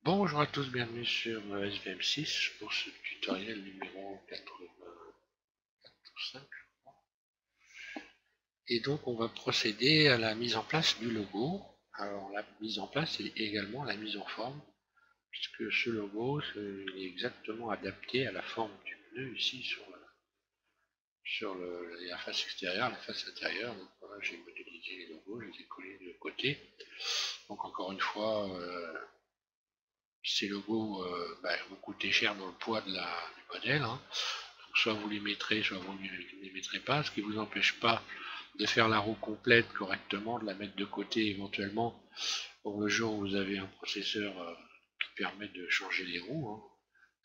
Bonjour à tous, bienvenue sur SVM6 pour ce tutoriel numéro 85. Et donc on va procéder à la mise en place du logo. Alors la mise en place et également la mise en forme, puisque ce logo est exactement adapté à la forme du pneu ici sur la face extérieure, la face intérieure. Donc voilà, j'ai modélisé les logos, je les ai collés de côté. Donc encore une fois, ces logos vont coûter cher dans le poids du modèle, hein. Donc soit vous les mettrez, soit vous ne les mettrez pas, ce qui ne vous empêche pas de faire la roue complète correctement, de la mettre de côté éventuellement pour le jour où vous avez un processeur qui permet de changer les roues, hein,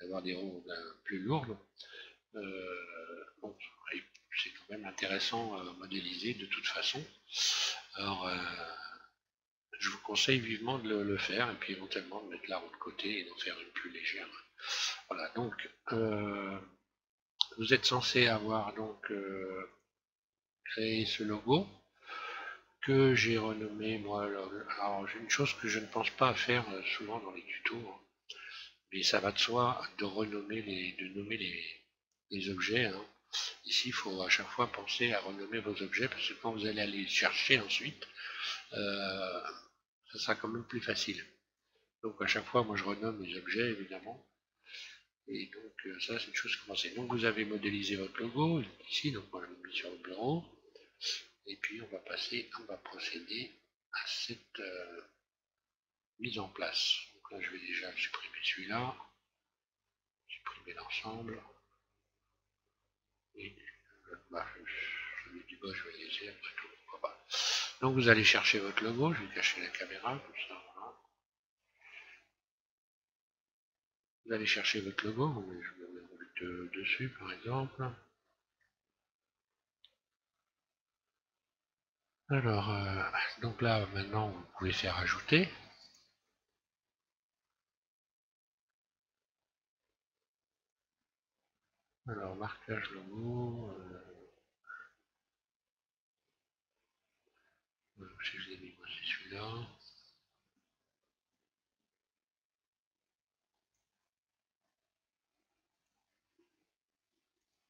d'avoir des roues plus lourdes. Donc c'est quand même intéressant à modéliser de toute façon. Alors je vous conseille vivement de le faire et puis éventuellement de mettre la roue de côté et d'en faire une plus légère. Voilà, donc vous êtes censé avoir donc créé ce logo que j'ai renommé moi. Alors j'ai une chose que je ne pense pas faire souvent dans les tutos, hein, mais ça va de soi de nommer les objets, hein. Ici, il faut à chaque fois penser à renommer vos objets parce que quand vous allez aller les chercher ensuite, euh, ça sera quand même plus facile. Donc à chaque fois, moi je renomme les objets évidemment. Et donc ça c'est une chose commencée. Donc vous avez modélisé votre logo ici, donc on l'a mis sur le bureau. Et puis on va procéder à cette mise en place. Donc là je vais déjà supprimer celui-là, supprimer l'ensemble. Et je me dis bah je vais laisser après tout, pourquoi pas. Donc vous allez chercher votre logo, je vais cacher la caméra comme ça, voilà. Vous allez chercher votre logo, je vais mettre dessus par exemple. Alors, donc là, maintenant, vous pouvez faire ajouter. Alors, marquage logo. Si je l'ai mis, moi, c'est celui-là.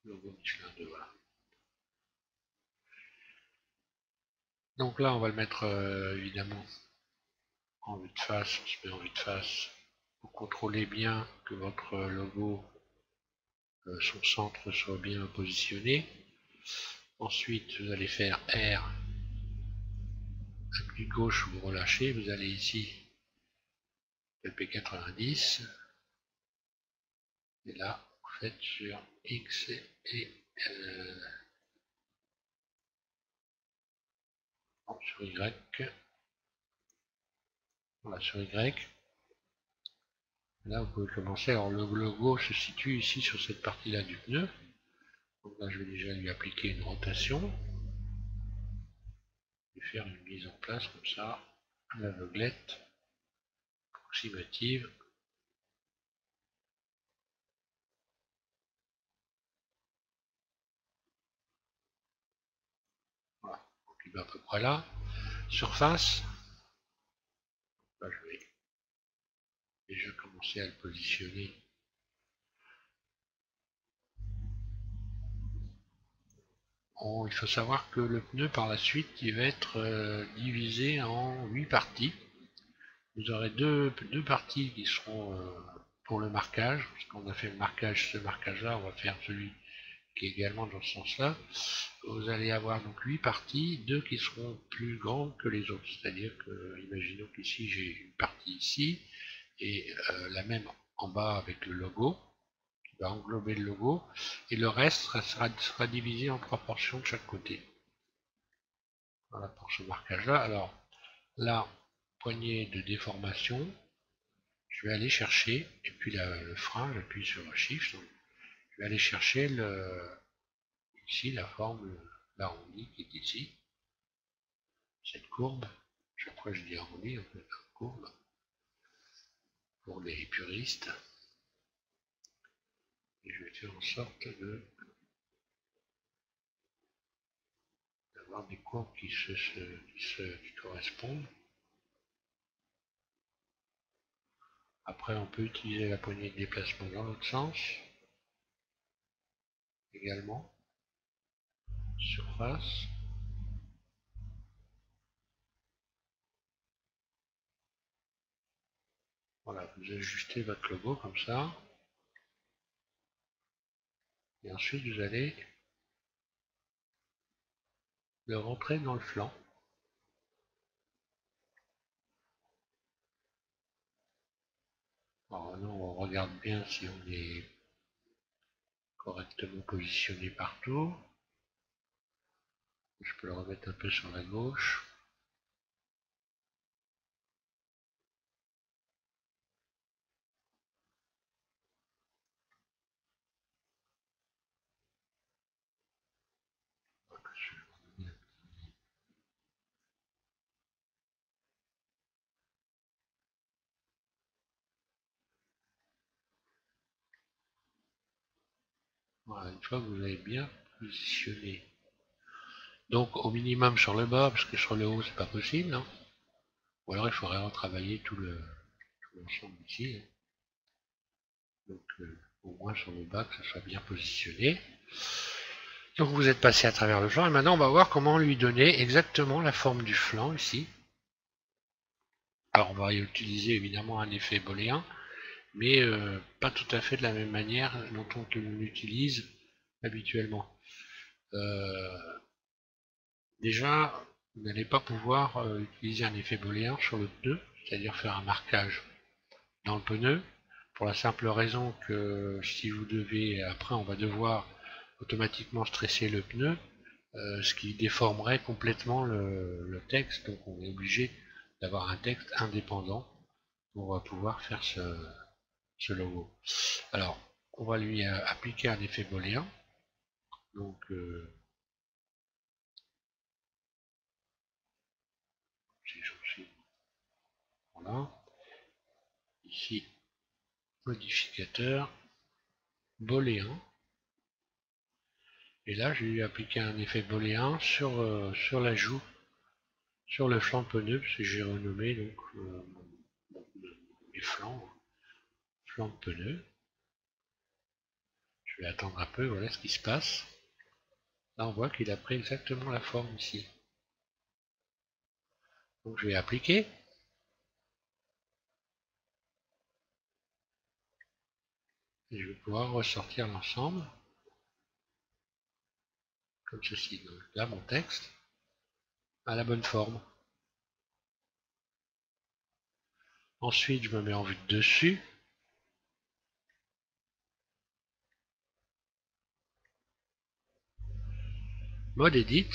Logo Michelin 2, voilà. Donc là, on va le mettre évidemment en vue de face. On se met en vue de face. Vous contrôlez bien que votre logo, son centre soit bien positionné. Ensuite, vous allez faire R. Appui gauche, vous relâchez. Vous allez ici, taper 90. Et là, vous faites sur X et sur Y. Voilà, sur Y. Là, vous pouvez commencer. Alors, le logo se situe ici sur cette partie-là du pneu. Donc là, je vais déjà lui appliquer une rotation. Et faire une mise en place comme ça, à l'aveuglette, approximative. Voilà, donc il va à peu près là. Surface, là, je vais déjà commencer à le positionner. Bon, il faut savoir que le pneu, par la suite, il va être divisé en 8 parties. Vous aurez deux parties qui seront pour le marquage, parce qu'on a fait le marquage, ce marquage-là, on va faire celui qui est également dans ce sens-là. Vous allez avoir donc 8 parties, 2 qui seront plus grandes que les autres. C'est-à-dire que, imaginons qu'ici j'ai une partie ici, et la même en bas avec le logo, qui va englober le logo, et le reste sera divisé en 3 portions de chaque côté. Voilà pour ce marquage-là. Alors là, poignée de déformation, je vais aller chercher, et puis le frein, j'appuie sur Shift, donc, je vais aller chercher ici la forme, l'arrondi qui est ici, cette courbe. Chaque fois je dis arrondi, en fait, courbe, pour les puristes. Et je vais faire en sorte d'avoir des courbes qui correspondent. Après, on peut utiliser la poignée de déplacement dans l'autre sens, également. Surface. Voilà, vous ajustez votre logo comme ça. Et ensuite, vous allez le rentrer dans le flanc. Alors maintenant, on regarde bien si on est correctement positionné partout. Je peux le remettre un peu sur la gauche. Voilà, une fois que vous avez bien positionné. Donc au minimum sur le bas, parce que sur le haut c'est pas possible. Hein. Ou alors il faudrait retravailler tout l'ensemble ici. Hein. Donc au moins sur le bas que ça soit bien positionné. Donc vous êtes passé à travers le flanc et maintenant on va voir comment lui donner exactement la forme du flanc ici. Alors on va y utiliser évidemment un effet booléen, mais pas tout à fait de la même manière dont on l'utilise habituellement. Déjà, vous n'allez pas pouvoir utiliser un effet booléen sur le pneu, c'est-à-dire faire un marquage dans le pneu, pour la simple raison que si vous devez, après on va devoir automatiquement stresser le pneu, ce qui déformerait complètement le texte, donc on est obligé d'avoir un texte indépendant pour pouvoir faire ce logo. Alors, on va lui appliquer un effet booléen, donc voilà, ici, modificateur, booléen, et là je vais lui appliquer un effet booléen sur l'ajout, sur le flanc pneu, parce que j'ai renommé donc mes flancs, flanc de pneu. Je vais attendre un peu, voilà ce qui se passe. Là on voit qu'il a pris exactement la forme ici. Donc je vais appliquer. Et je vais pouvoir ressortir l'ensemble, comme ceci. Donc là mon texte a la bonne forme. Ensuite je me mets en vue de dessus. Mode Edit,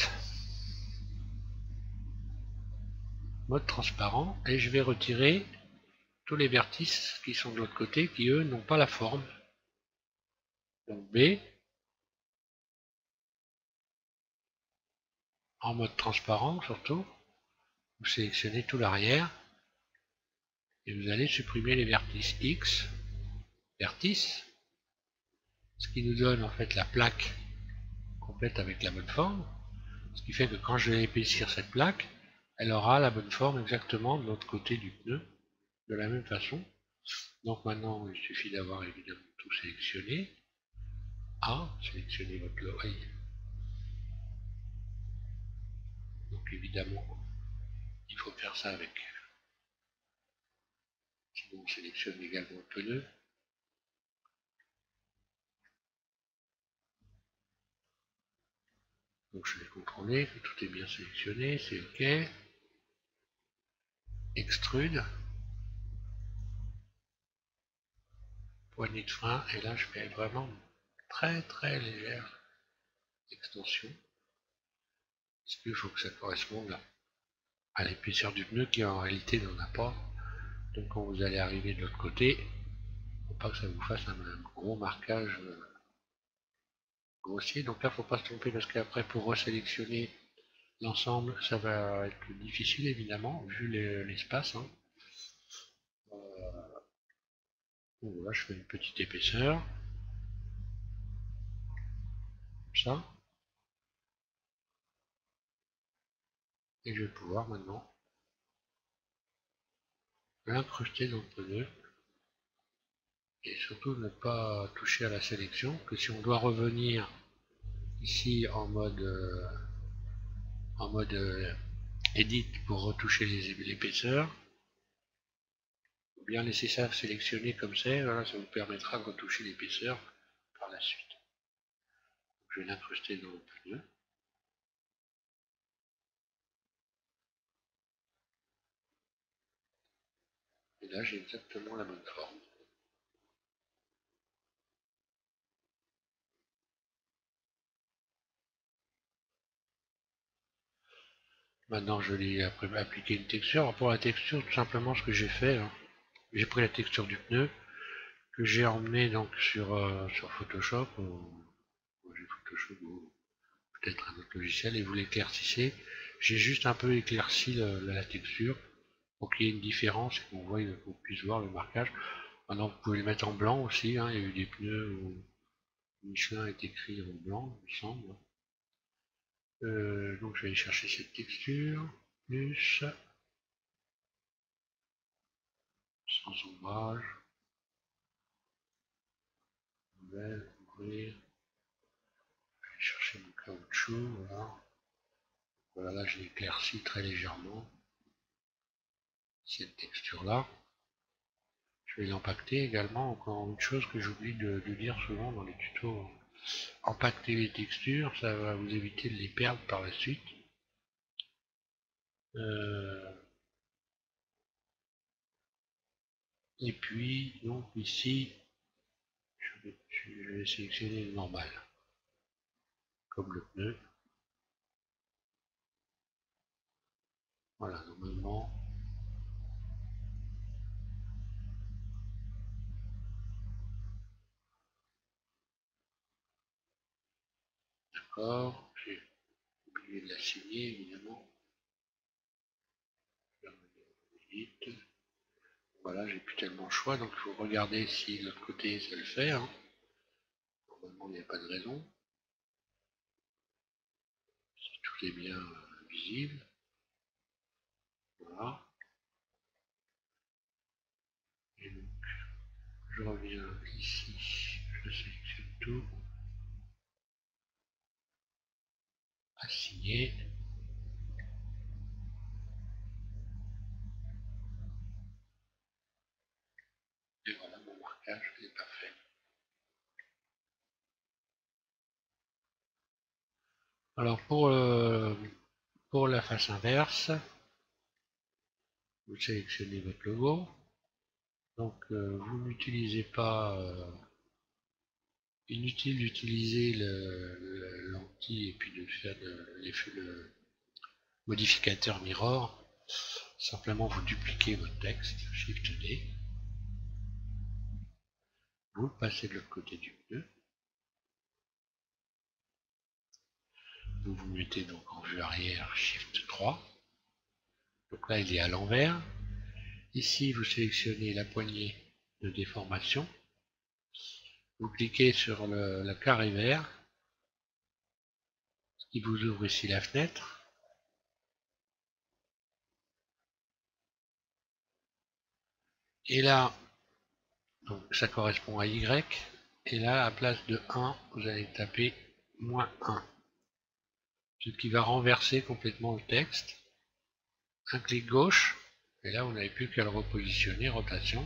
mode transparent, et je vais retirer tous les vertices qui sont de l'autre côté, qui eux n'ont pas la forme. Donc B, en mode transparent surtout, vous sélectionnez tout l'arrière, et vous allez supprimer les vertices X, vertices, ce qui nous donne en fait la plaque complète avec la bonne forme, ce qui fait que quand je vais épaissir cette plaque, elle aura la bonne forme exactement de l'autre côté du pneu, de la même façon. Donc maintenant, il suffit d'avoir évidemment tout sélectionné. A, sélectionnez votre l'oreille. Donc évidemment, il faut faire ça avec. Sinon, on sélectionne également le pneu. Donc je vais contrôler que tout est bien sélectionné, c'est OK. Extrude. Poignée de frein, et là je fais vraiment une très légère extension. Parce qu'il faut que ça corresponde à l'épaisseur du pneu qui en réalité n'en a pas. Donc quand vous allez arriver de l'autre côté, il ne faut pas que ça vous fasse un gros marquage grossier. Donc là, il ne faut pas se tromper parce qu'après, pour resélectionner l'ensemble, ça va être difficile évidemment, vu l'espace. Hein. Donc voilà, je fais une petite épaisseur. Comme ça. Et je vais pouvoir maintenant l'incruster dans le pneu. et surtout ne pas toucher à la sélection, que si on doit revenir ici en mode edit pour retoucher l'épaisseur, bien laisser ça sélectionné comme c'est, voilà, ça vous permettra de retoucher l'épaisseur par la suite. Je vais l'incruster dans le pneu. Et là j'ai exactement la bonne forme. Maintenant je l'ai appliqué une texture. Alors pour la texture, tout simplement ce que j'ai fait, hein, j'ai pris la texture du pneu que j'ai emmené donc sur Photoshop, j'ai Photoshop ou peut-être un autre logiciel, et vous l'éclaircissez. J'ai juste un peu éclairci la texture pour qu'il y ait une différence et qu'on puisse voir le marquage. Maintenant vous pouvez les mettre en blanc aussi, hein, il y a eu des pneus où Michelin est écrit en blanc, il me semble. Donc je vais aller chercher cette texture, plus, sans ombrage, nouvelle, ouvrir, je vais chercher mon caoutchouc, voilà. Voilà, là j'ai éclairci très légèrement cette texture-là. Je vais l'empacter également, encore une chose que j'oublie de dire souvent dans les tutos. Empacter les textures, ça va vous éviter de les perdre par la suite. Et puis, donc ici, je vais sélectionner le normal, comme le pneu. Voilà, normalement, d'accord, j'ai oublié de la signer évidemment. Voilà, j'ai plus tellement le choix, donc il faut regarder si de l'autre côté ça le fait. Hein. Normalement, il n'y a pas de raison. Si tout est bien visible. Voilà. Et donc, je reviens ici, je sélectionne tout, assigner. Et voilà, mon marquage est parfait. Alors pour la face inverse, vous sélectionnez votre logo. Donc vous n'utilisez pas, inutile d'utiliser l'anti et puis de faire le modificateur mirror. Simplement vous dupliquez votre texte, Shift D, vous le passez de l'autre côté du pneu, vous vous mettez donc en vue arrière, Shift 3, donc là il est à l'envers. Ici vous sélectionnez la poignée de déformation, vous cliquez sur le carré vert, qui vous ouvre ici la fenêtre, et là donc ça correspond à Y, et là à la place de 1 vous allez taper -1, ce qui va renverser complètement le texte. Un clic gauche, et là vous n'avez plus qu'à le repositionner, rotation.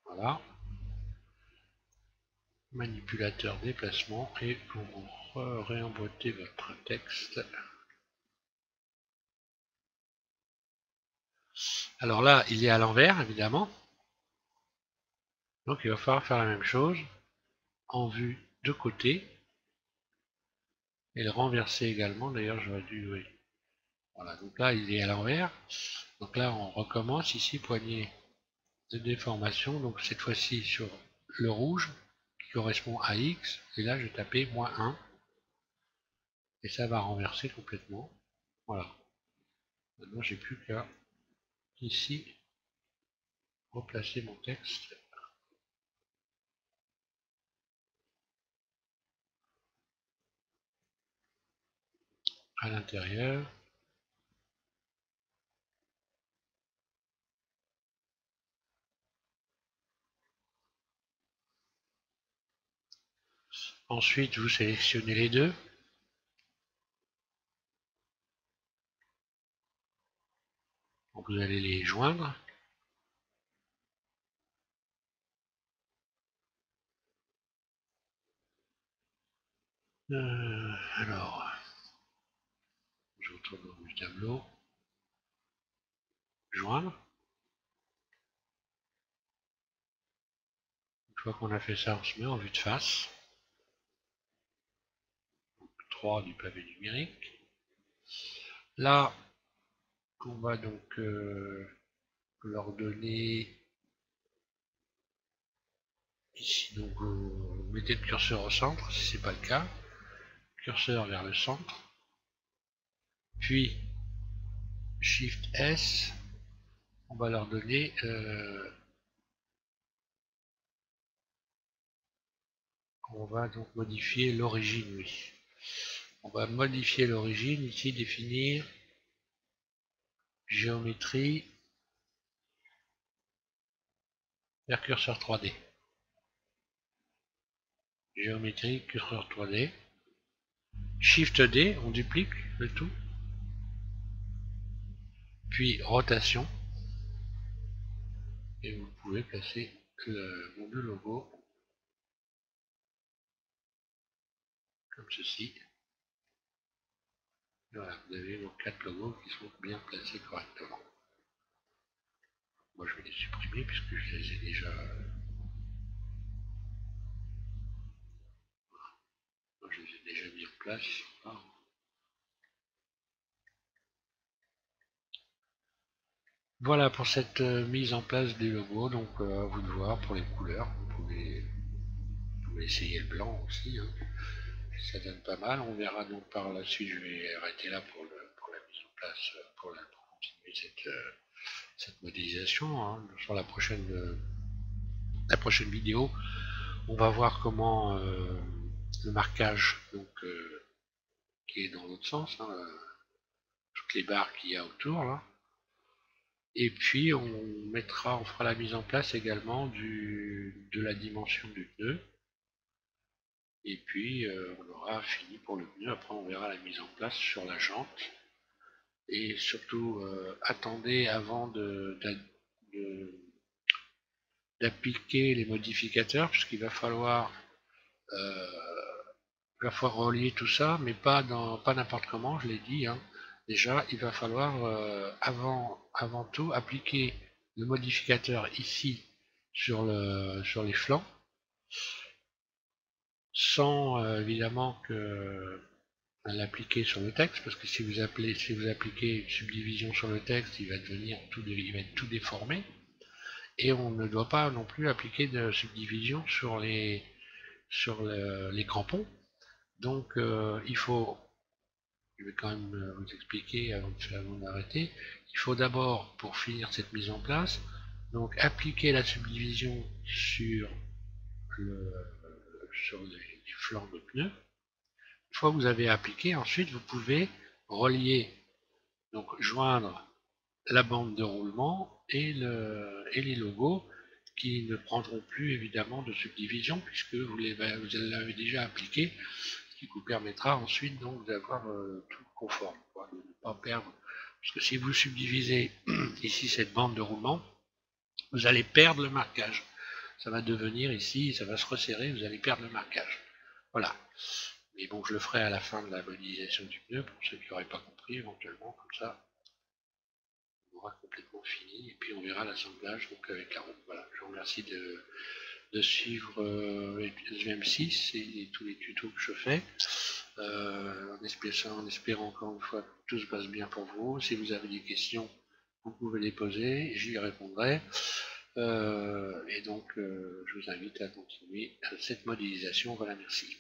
Voilà. Manipulateur déplacement, et pour réemboîter votre texte. Alors là, il est à l'envers, évidemment. Donc il va falloir faire la même chose en vue de côté. Et le renverser également, d'ailleurs j'aurais dû, oui. Voilà, donc là il est à l'envers. Donc là on recommence ici, poignée de déformation, donc cette fois-ci sur le rouge, qui correspond à X, et là je tapais -1, et ça va renverser complètement. Voilà. Maintenant j'ai plus qu'à ici replacer mon texte à l'intérieur. Ensuite, vous sélectionnez les deux. Donc vous allez les joindre. Alors, je retourne dans le tableau. Joindre. Une fois qu'on a fait ça, on se met en vue de face. 3 du pavé numérique. Là, on va donc leur donner ici, donc vous mettez le curseur au centre, si ce n'est pas le cas, curseur vers le centre, puis Shift S, on va leur donner on va donc modifier l'origine, oui. On va modifier l'origine, ici définir géométrie vers curseur 3D. Géométrie, curseur 3D. Shift D, on duplique le tout. Puis rotation. Et vous pouvez placer mon deux logo comme ceci. Voilà, vous avez vos 4 logos qui sont bien placés correctement. Moi je vais les supprimer puisque je les ai déjà. Moi, je les ai déjà mis en place. Voilà pour cette mise en place des logos. Donc à vous de voir pour les couleurs. Vous pouvez essayer le blanc aussi. Hein. Ça donne pas mal. On verra donc par la suite. Je vais arrêter là pour la mise en place, pour continuer cette modélisation. Hein. Sur la prochaine vidéo, on va voir comment le marquage, donc qui est dans l'autre sens, hein, toutes les barres qu'il y a autour là. Et puis on fera la mise en place également de la dimension du pneu. Et puis on aura fini pour le pneu. Après on verra la mise en place sur la jante. Et surtout attendez avant d'appliquer les modificateurs, puisqu'il va falloir relier tout ça, mais pas n'importe comment, je l'ai dit. Hein. Déjà, il va falloir avant tout appliquer le modificateur ici sur les flancs, sans évidemment que l'appliquer sur le texte, parce que si vous appliquez une subdivision sur le texte, il va être tout déformé. Et on ne doit pas non plus appliquer de subdivision sur les crampons. Donc je vais quand même vous expliquer avant d'arrêter. Il faut d'abord, pour finir cette mise en place, donc appliquer la subdivision sur les flancs de pneu. Une fois que vous avez appliqué, ensuite vous pouvez relier, donc joindre la bande de roulement et les logos qui ne prendront plus évidemment de subdivision puisque vous l'avez déjà appliqué, ce qui vous permettra ensuite donc d'avoir tout conforme, de ne pas perdre. Parce que si vous subdivisez ici cette bande de roulement, vous allez perdre le marquage. Ça va devenir ici, ça va se resserrer, vous allez perdre le marquage. Voilà. Mais bon, je le ferai à la fin de la modélisation du pneu pour ceux qui n'auraient pas compris éventuellement, comme ça on aura complètement fini et puis on verra l'assemblage donc avec la roue. Voilà, je vous remercie de suivre SVM6 et tous les tutos que je fais. En espérant encore une fois que tout se passe bien pour vous. Si vous avez des questions, vous pouvez les poser, j'y répondrai. Et donc, je vous invite à continuer cette modélisation. Voilà, merci.